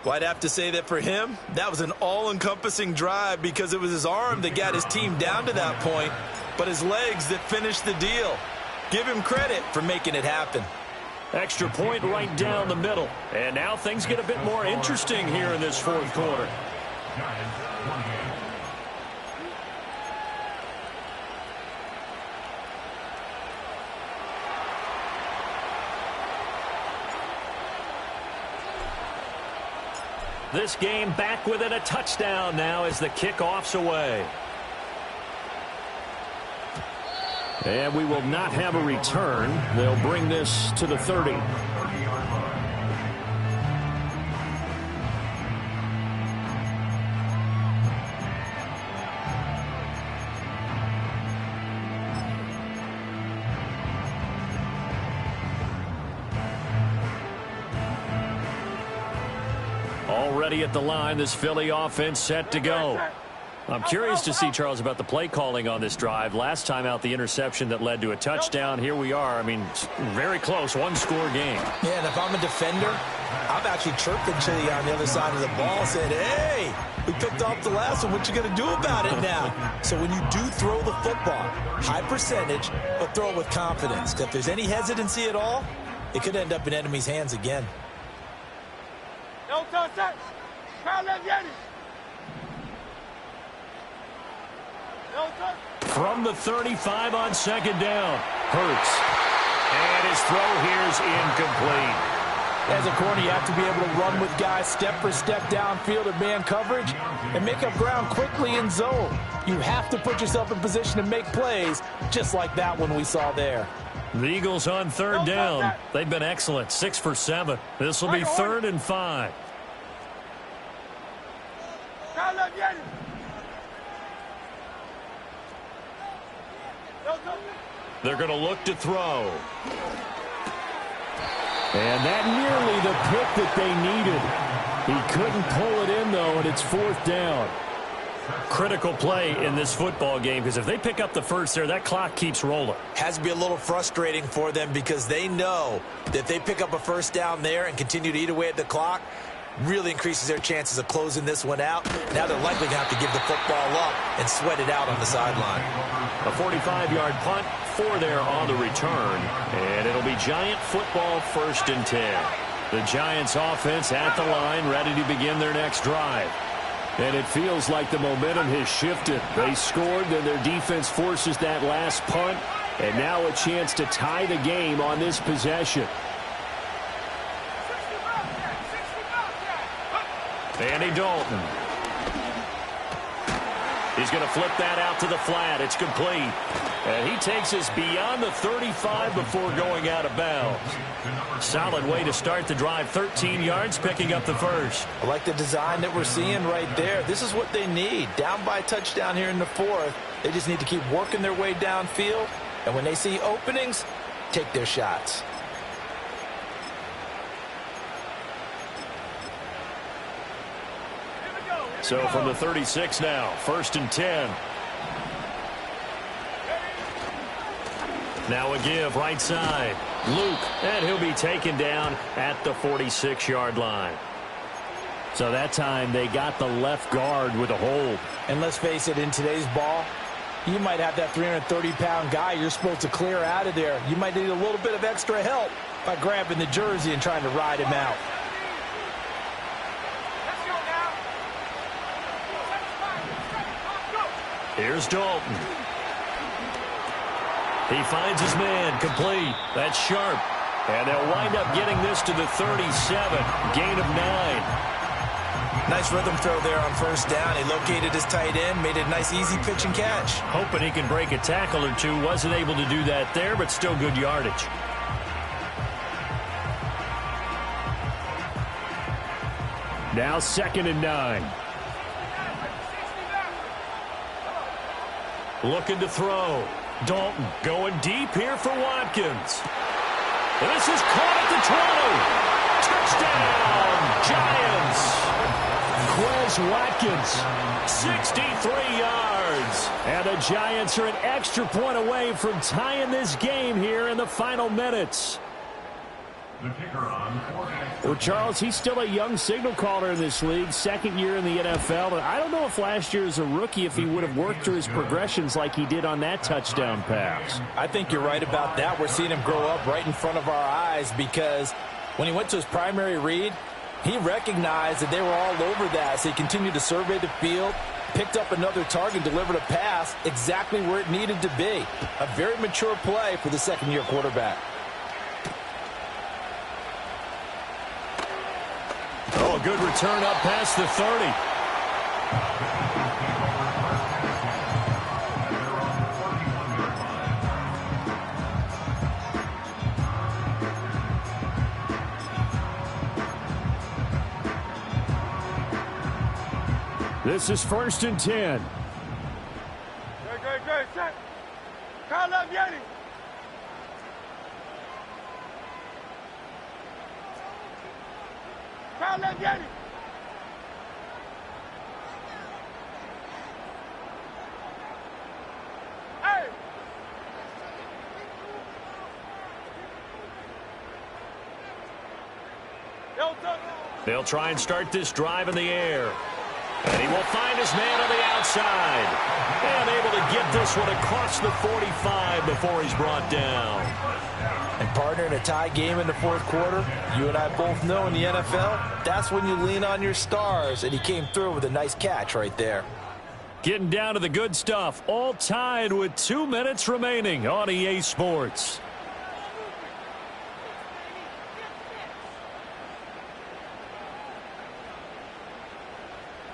Well, I'd have to say that for him, that was an all-encompassing drive because it was his arm that got his team down to that point, but his legs that finished the deal. Give him credit for making it happen.
Extra point right down the middle. And now things get a bit more interesting here in this 4th quarter. This game back within a touchdown now as the kickoff's away.
And we will not have a return. They'll bring this to the 30. Already at the line, this Philly offense set to go. I'm curious to see, Charles, about the play calling on this drive. Last time out, the interception that led to a touchdown. Here we are. I mean, very close, one-score game.
Yeah, and if I'm a defender, I'm actually chirping Chili on the other side of the ball, saying, hey, we picked off the last one. What you going to do about it now? So when you do throw the football, high percentage, but throw it with confidence. Because if there's any hesitancy at all, it could end up in enemy's hands again.
No touch. Crowd left Yeti. No touch.
From the 35 on second down, Hurts. And his throw here's incomplete.
As a corner, you have to be able to run with guys step for step downfield in man coverage and make up ground quickly in zone. You have to put yourself in position to make plays, just like that one we saw there.
The Eagles on third down. They've been excellent, 6 for 7. This will be 3rd and 5.
Crowd left Yeti. No touch.
They're going to look to throw.
And that nearly the pick that they needed. He couldn't pull it in, though, and it's 4th down.
Critical play in this football game, because if they pick up the first there, that clock keeps rolling.
Has to be a little frustrating for them because they know that if they pick up a first down there and continue to eat away at the clock, really increases their chances of closing this one out. Now they're likely going to have to give the football up and sweat it out on the sideline.
A 45-yard punt, 4 there on the return, and it'll be Giant football, 1st and 10. The Giants offense at the line, ready to begin their next drive.
And it feels like the momentum has shifted. They scored, then their defense forces that last punt, and now a chance to tie the game on this possession.
Andy Dalton. He's going to flip that out to the flat. It's complete. And he takes us beyond the 35 before going out of bounds. Solid way to start the drive. 13 yards, picking up the first.
I like the design that we're seeing right there. This is what they need. Down by a touchdown here in the 4th. They just need to keep working their way downfield. And when they see openings, take their shots.
So from the 36 now, 1st and 10. Now a give right side. Luke, and he'll be taken down at the 46-yard line.
So that time they got the left guard with a hold.
And let's face it, in today's ball, you might have that 330-pound guy you're supposed to clear out of there. You might need a little bit of extra help by grabbing the jersey and trying to ride him out.
Here's Dalton. He finds his man, complete. That's sharp. And they'll wind up getting this to the 37. Gain of 9.
Nice rhythm throw there on 1st down. He located his tight end, made a nice easy pitch and catch.
Hoping he can break a tackle or two. Wasn't able to do that there, but still good yardage.
Now 2nd and 9.
Looking to throw. Dalton going deep here for Watkins. This is caught at the 20. Touchdown, Giants. Quez Watkins, 63 yards.
And the Giants are an extra point away from tying this game here in the final minutes.
The kicker on 4th and
Well, Charles, he's still a young signal caller in this league, 2nd year in the NFL. And I don't know if last year as a rookie, if he would have worked through his progressions like he did on that touchdown pass.
I think you're right about that. We're seeing him grow up right in front of our eyes because when he went to his primary read, he recognized that they were all over that. So he continued to survey the field, picked up another target, delivered a pass exactly where it needed to be. A very mature play for the 2nd-year quarterback.
Oh, good return up past the 30.
This is 1st and 10.
Good. Set. Kyle left, Yeti. Kyle left, Yeti. Hey.
They'll try and start this drive in the air. And he will find his man on the outside. And able to get this one across the 45 before he's brought down.
And partner, in a tie game in the fourth quarter, you and I both know in the NFL, that's when you lean on your stars. And he came through with a nice catch right there.
Getting down to the good stuff. All tied with 2 minutes remaining on EA Sports.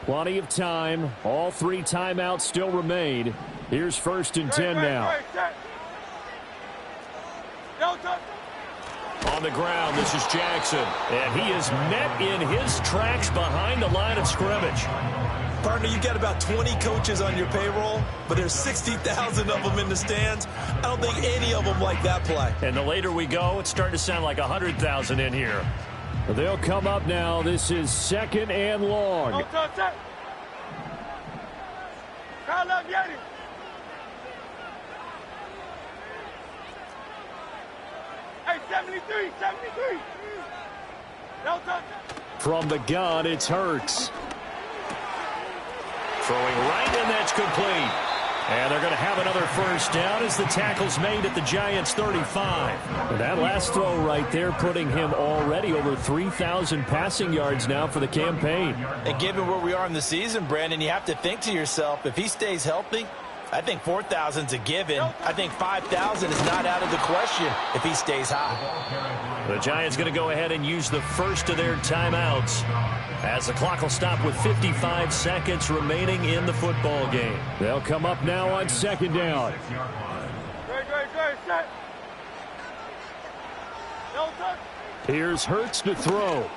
Plenty of time. All 3 timeouts still remain. Here's 1st and 10 now.
On the ground, this is Jackson. And he is met in his tracks behind the line of scrimmage.
Partner, you got about 20 coaches on your payroll, but there's 60,000 of them in the stands. I don't think any of them like that play.
And the later we go, it's starting to sound like 100,000 in here.
They'll come up now. This is 2nd and long.
Kyle left, Yeti. Hey, 73. No touch.
From the gun, it's Hurts.
Throwing right, and that's complete. And they're going to have another first down as the tackle's made at the Giants' 35.
And that last throw right there putting him already over 3,000 passing yards now for the campaign.
And given where we are in the season, Brandon, you have to think to yourself, if he stays healthy, I think 4,000's a given. I think 5,000 is not out of the question if he stays high.
The Giants going to go ahead and use the first of their timeouts as the clock will stop with 55 seconds remaining in the football game.
They'll come up now on 2nd down.
Good. Set. No touch.
Here's Hurts to throw.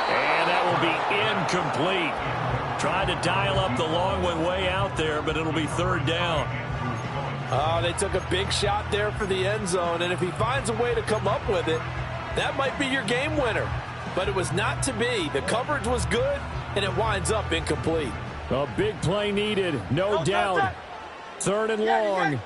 And that will be incomplete. Tried to dial up the long one way out there, but it'll be 3rd down.
Oh, they took a big shot there for the end zone, and if he finds a way to come up with it, that might be your game winner. But it was not to be. The coverage was good, and it winds up incomplete.
A big play needed, no doubt. 3rd and long.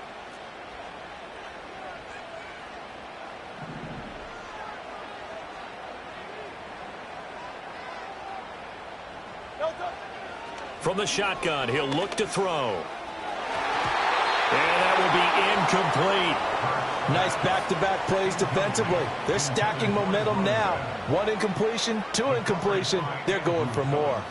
From the shotgun, he'll look to throw. And that will be incomplete.
Nice back-to-back plays defensively. They're stacking momentum now. 1 incompletion, 2 incompletion. They're going for more.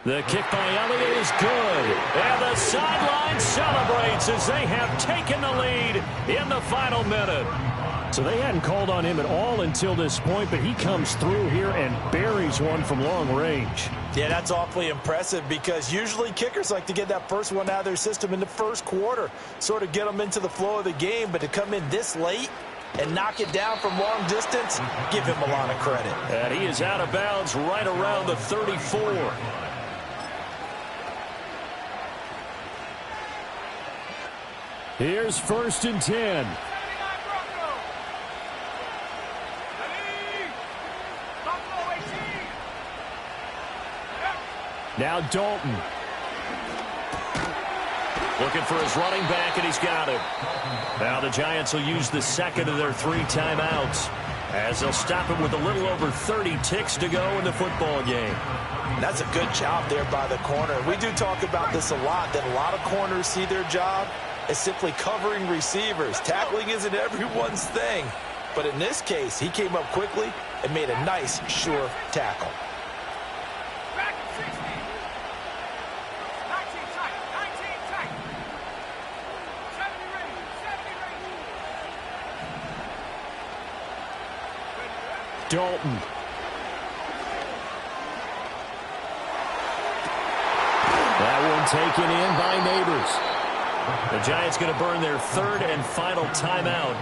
The kick by Elliott is good. And the sideline celebrates as they have taken the lead in the final minute.
So they hadn't called on him at all until this point, but he comes through here and buries one from long range.
Yeah, that's awfully impressive because usually kickers like to get that first one out of their system in the first quarter, sort of get them into the flow of the game, but to come in this late and knock it down from long distance, give him a lot of credit.
And he is out of bounds right around the 34.
Here's 1st and 10. Now Dalton.
Looking for his running back, and he's got it. Now the Giants will use the second of their 3 timeouts as they'll stop it with a little over 30 ticks to go in the football game.
That's a good job there by the corner. We do talk about this a lot, that a lot of corners see their job as simply covering receivers. Tackling isn't everyone's thing. But in this case, he came up quickly and made a nice, sure tackle.
Back at 60.
Dalton. That one taken in by Neighbors.
The Giants going to burn their third and final timeout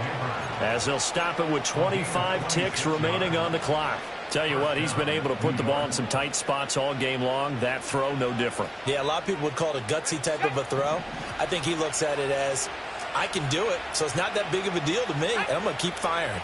as they'll stop it with 25 ticks remaining on the clock. Tell you what, he's been able to put the ball in some tight spots all game long. That throw, no different.
Yeah, a lot of people would call it a gutsy type of a throw. I think he looks at it as, I can do it, so it's not that big of a deal to me, and I'm going to keep firing.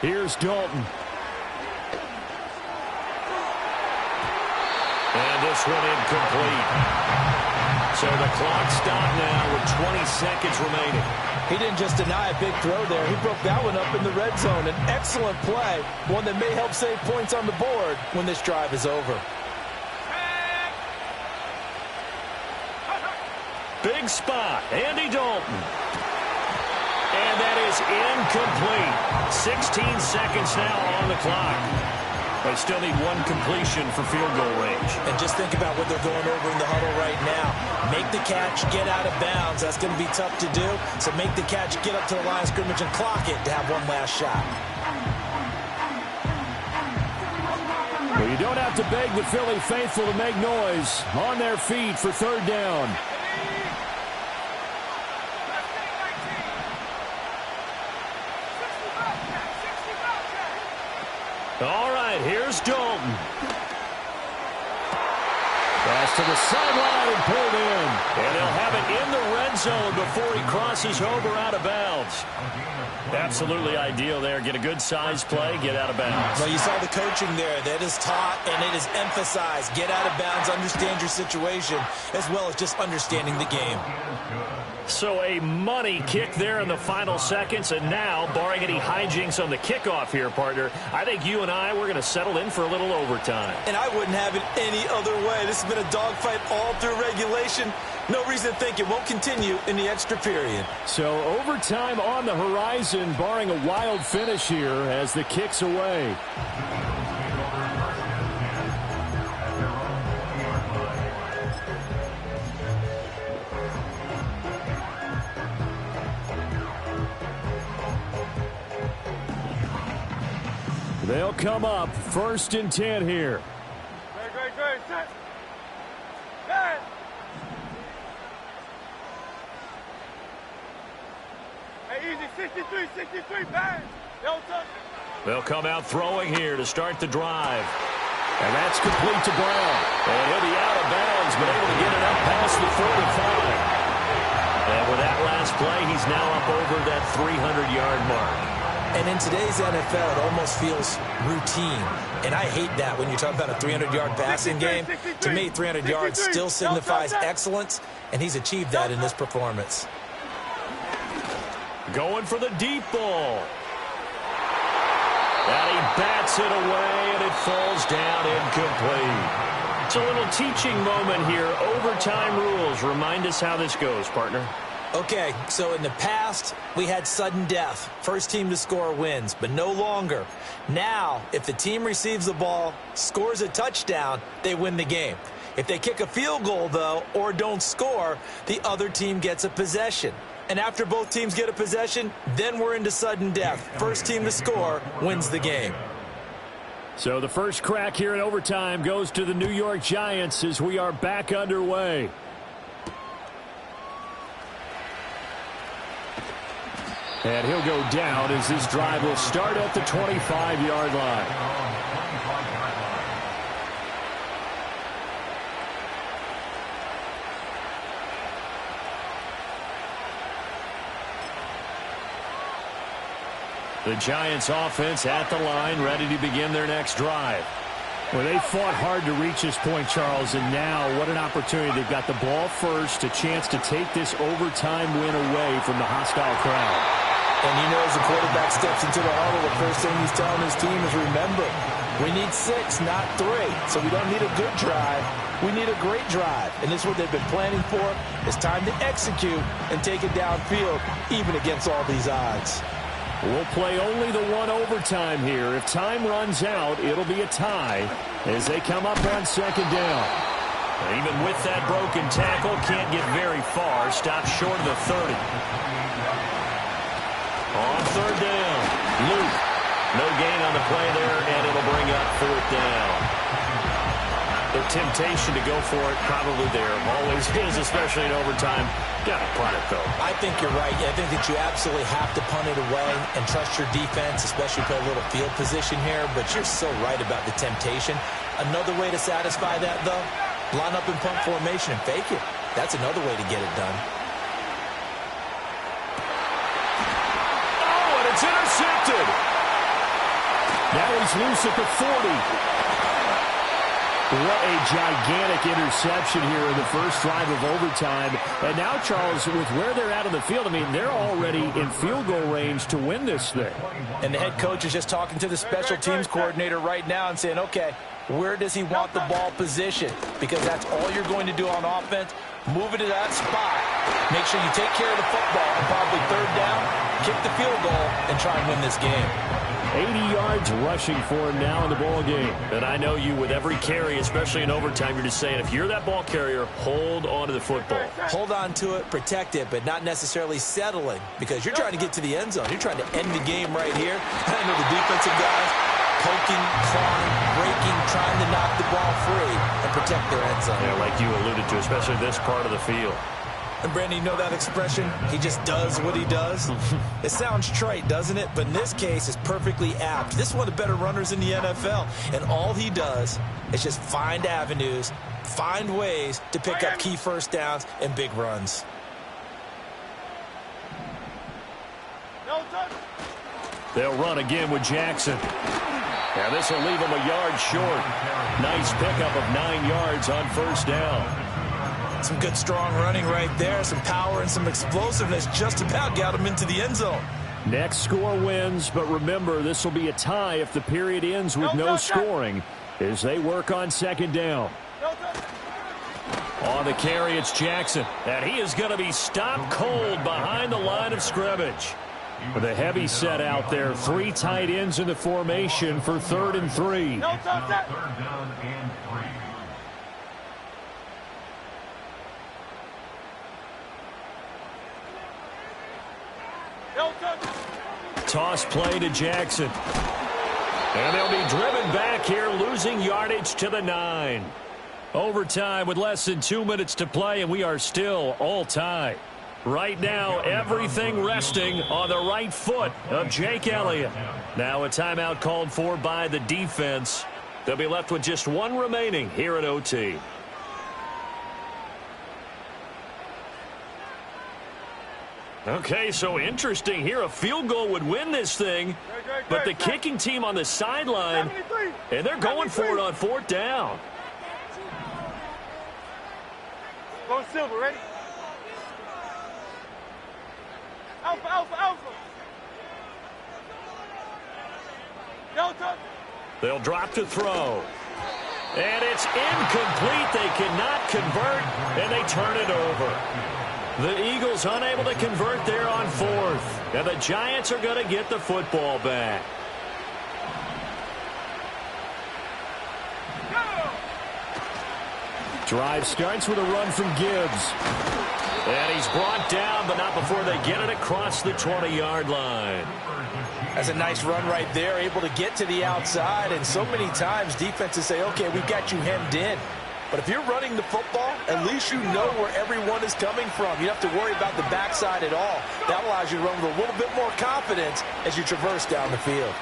Here's Dalton.
And this one incomplete. So the clock stopped now with 20 seconds remaining.
He didn't just deny a big throw there. He broke that one up in the red zone. An excellent play, one that may help save points on the board when this drive is over.
Big spot, Andy Dalton. And that is incomplete. 16 seconds now on the clock. They still need one completion for field goal range.
And just think about what they're going over in the huddle right now. Make the catch, get out of bounds. That's going to be tough to do. So make the catch, get up to the line of scrimmage, and clock it to have one last shot.
Well, you don't have to beg the Philly faithful to make noise. On their feet for third down.
All right, here's Dalton. Pass to the sideline and pulled in. And he'll have it in the red zone before he crosses over out of bounds. Absolutely ideal there. Get a good size play, get out of bounds.
Well, you saw the coaching there. That is taught and it is emphasized. Get out of bounds, understand your situation, as well as just understanding the game.
So a money kick there in the final seconds, and now, barring any hijinks on the kickoff here, partner, I think you and we're going to settle in for a little overtime.
And I wouldn't have it any other way. This has been a dogfight all through regulation. No reason to think it won't continue in the extra period.
So overtime on the horizon, barring a wild finish here as the kick's away. They'll come up 1st and 10 here.
Great, set. Set. Hey, easy, 63, bang. Don't touch it.
They'll come out throwing here to start the drive. And that's complete to Brown. And he'll be out of bounds, but able to get it up past the 45. And with that last play, he's now up over that 300-yard mark.
And in today's NFL, it almost feels routine. And I hate that when you talk about a 300-yard passing game. To me, 300 yards still signifies excellence, and he's achieved that in this performance.
Going for the deep ball. And he bats it away, and it falls down incomplete. It's a little teaching moment here. Overtime rules. Remind us how this goes, partner.
Okay, so in the past, we had sudden death. First team to score wins, but no longer. Now, if the team receives the ball, scores a touchdown, they win the game. If they kick a field goal, though, or don't score, the other team gets a possession. And after both teams get a possession, then we're into sudden death. First team to score wins the game.
So the first crack here in overtime goes to the New York Giants as we are back underway. And he'll go down as this drive will start at the 25-yard line.
The Giants offense at the line, ready to begin their next drive.
Well, they fought hard to reach this point, Charles, and now what an opportunity. They've got the ball first, a chance to take this overtime win away from the hostile crowd.
And you know, as the quarterback steps into the huddle, the first thing he's telling his team is, remember, we need 6, not 3. So we don't need a good drive. We need a great drive. And this is what they've been planning for. It's time to execute and take it downfield, even against all these odds.
We'll play only the one overtime here. If time runs out, it'll be a tie as they come up on second down.
Even with that broken tackle, can't get very far. Stops short of the 30. On third down, Luke. No gain on the play there, and it'll bring up fourth down. The temptation to go for it probably there. Always is, especially in overtime. Got to punt it, though.
I think you're right. I think that you absolutely have to punt it away and trust your defense, especially play a little field position here. But you're so right about the temptation. Another way to satisfy that, though, line up in punt formation and fake it. That's another way to get it done.
Oh, and it's intercepted.
Now he's loose at the 40. What a gigantic interception here in the first drive of overtime. And now, Charles, with where they're at on the field, I mean, they're already in field goal range to win this thing.
And the head coach is just talking to the special teams coordinator right now and saying, okay, where does he want the ball positioned? Because that's all you're going to do on offense. Move it to that spot. Make sure you take care of the football and probably third down, kick the field goal, and try and win this game.
80 yards rushing for him now in the ball game.
And I know you, with every carry, especially in overtime, you're just saying, if you're that ball carrier, hold on to the football.
Hold on to it, protect it, but not necessarily settling, because you're trying to get to the end zone. You're trying to end the game right here. I know the defensive guys poking, clawing, breaking, trying to knock the ball free and protect their end zone.
Yeah, like you alluded to, especially this part of the field.
And, Brandon, you know that expression? He just does what he does. It sounds trite, doesn't it? But in this case, it's perfectly apt. This is one of the better runners in the NFL. And all he does is just find avenues, find ways to pick up key first downs and big runs.
They'll run again with Jackson. Now this will leave him a yard short. Nice pickup of 9 yards on first down.
Some good, strong running right there. Some power and some explosiveness just about got him into the end zone.
Next score wins, but remember, this will be a tie if the period ends with no scoring as they work on second down.
On the carry, it's Jackson. And he is going to be stopped cold behind the line of scrimmage.
With a heavy set out there, 3 tight ends in the formation for 3rd and 3.
Third down and 3.
Toss play to Jackson. And they'll be driven back here, losing yardage to the 9. Overtime with less than 2 minutes to play, and we are still all tied. Right now, everything resting on the right foot of Jake Elliott. Now a timeout called for by the defense. They'll be left with just 1 remaining here at OT. Okay, so interesting here. A field goal would win this thing, but the kicking team on the sideline, and they're going for it on 4th down.
Go Silver, ready? Alpha, Alpha, Alpha. Delta.
They'll drop to throw. And it's incomplete. They cannot convert, and they turn it over. The Eagles unable to convert there on 4th. And the Giants are going to get the football back.
Drive starts with a run from Gibbs.
And he's brought down, but not before they get it across the 20-yard line.
That's a nice run right there, able to get to the outside. And so many times defenses say, okay, we've got you hemmed in. But if you're running the football, at least you know where everyone is coming from. You don't have to worry about the backside at all. That allows you to run with a little bit more confidence as you traverse down the field.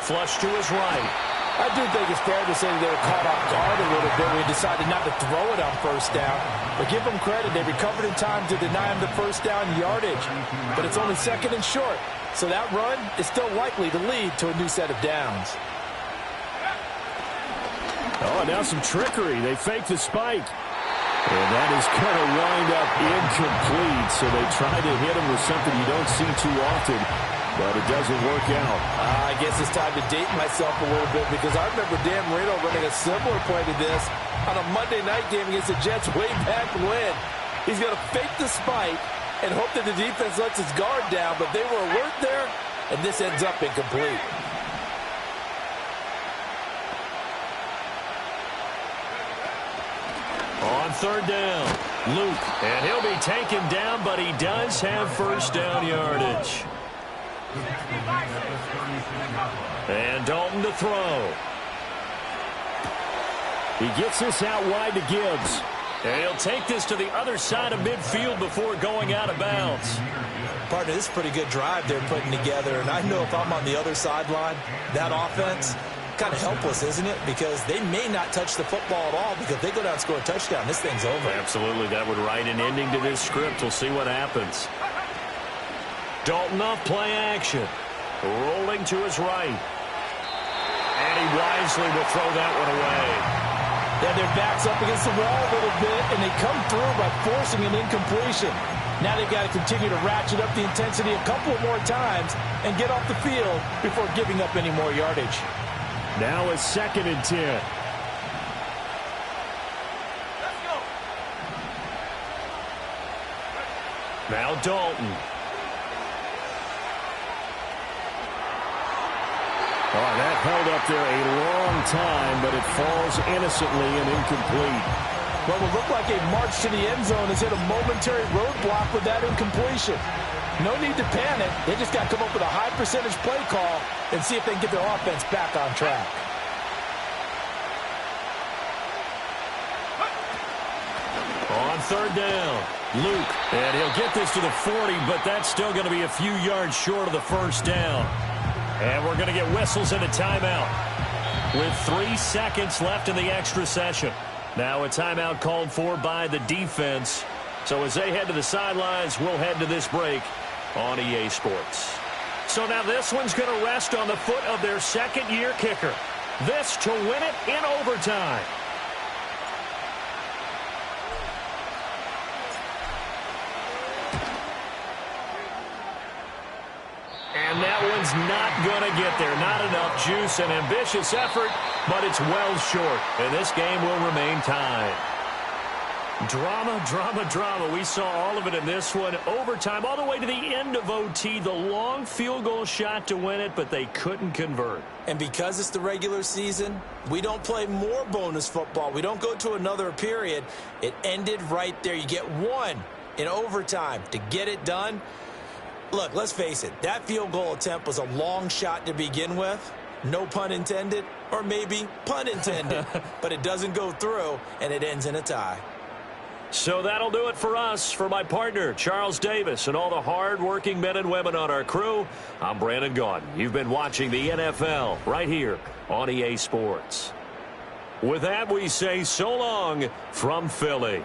Flush to his right.
I do think it's fair to say they were caught off guard a little bit when they decided not to throw it on 1st down. But give them credit. They recovered in time to deny him the 1st down yardage. But it's only 2nd and short. So that run is still likely to lead to a new set of downs.
Oh, now some trickery. They fake the spike. And that is going to wind up incomplete. So they try to hit him with something you don't see too often, but it doesn't work out.
I guess it's time to date myself a little bit because I remember Dan Marino running a similar play to this on a Monday night game against the Jets way back when. He's going to fake the spike and hope that the defense lets his guard down, but they were alert there, and this ends up incomplete.
On third down, Luke, and he'll be taken down, but he does have first down yardage. And Dalton to throw.
He gets this out wide to Gibbs.
And he'll take this to the other side of midfield before going out of bounds.
Partner, this is a pretty good drive they're putting together, and I know if I'm on the other sideline, that offense, kind of helpless, isn't it? Because they may not touch the football at all because if they go down and score a touchdown, this thing's over.
Absolutely. That would write an ending to this script. We'll see what happens. Dalton off play action. Rolling to his right. And he wisely will throw that one away.
Yeah, their back's up against the wall a little bit, and they come through by forcing an incompletion. Now they've got to continue to ratchet up the intensity a couple more times and get off the field before giving up any more yardage.
Now a 2nd and 10.
Now Dalton.
Oh, that held up there a long time, but it falls innocently and incomplete.
What will look like a march to the end zone has hit a momentary roadblock with that incompletion. No need to panic. They just got to come up with a high percentage play call and see if they can get their offense back on track.
On third down, Luke. And he'll get this to the 40, but that's still going to be a few yards short of the first down. And we're going to get whistles and a timeout with 3 seconds left in the extra session. Now a timeout called for by the defense. So as they head to the sidelines, we'll head to this break on EA Sports. So now this one's going to rest on the foot of their second-year kicker. This to win it in overtime. And that one's not going to get there. Not enough juice. An ambitious effort, but it's well short. And this game will remain tied. Drama, drama, drama. We saw all of it in this one. Overtime, all the way to the end of OT. The long field goal shot to win it, but they couldn't convert.
And because it's the regular season, we don't play more bonus football. We don't go to another period. It ended right there. You get one in overtime to get it done. Look, let's face it. That field goal attempt was a long shot to begin with. No pun intended, or maybe pun intended. But it doesn't go through, and it ends in a tie.
So that'll do it for us. For my partner, Charles Davis, and all the hard-working men and women on our crew, I'm Brandon Gaudin. You've been watching the NFL right here on EA Sports. With that, we say so long from Philly.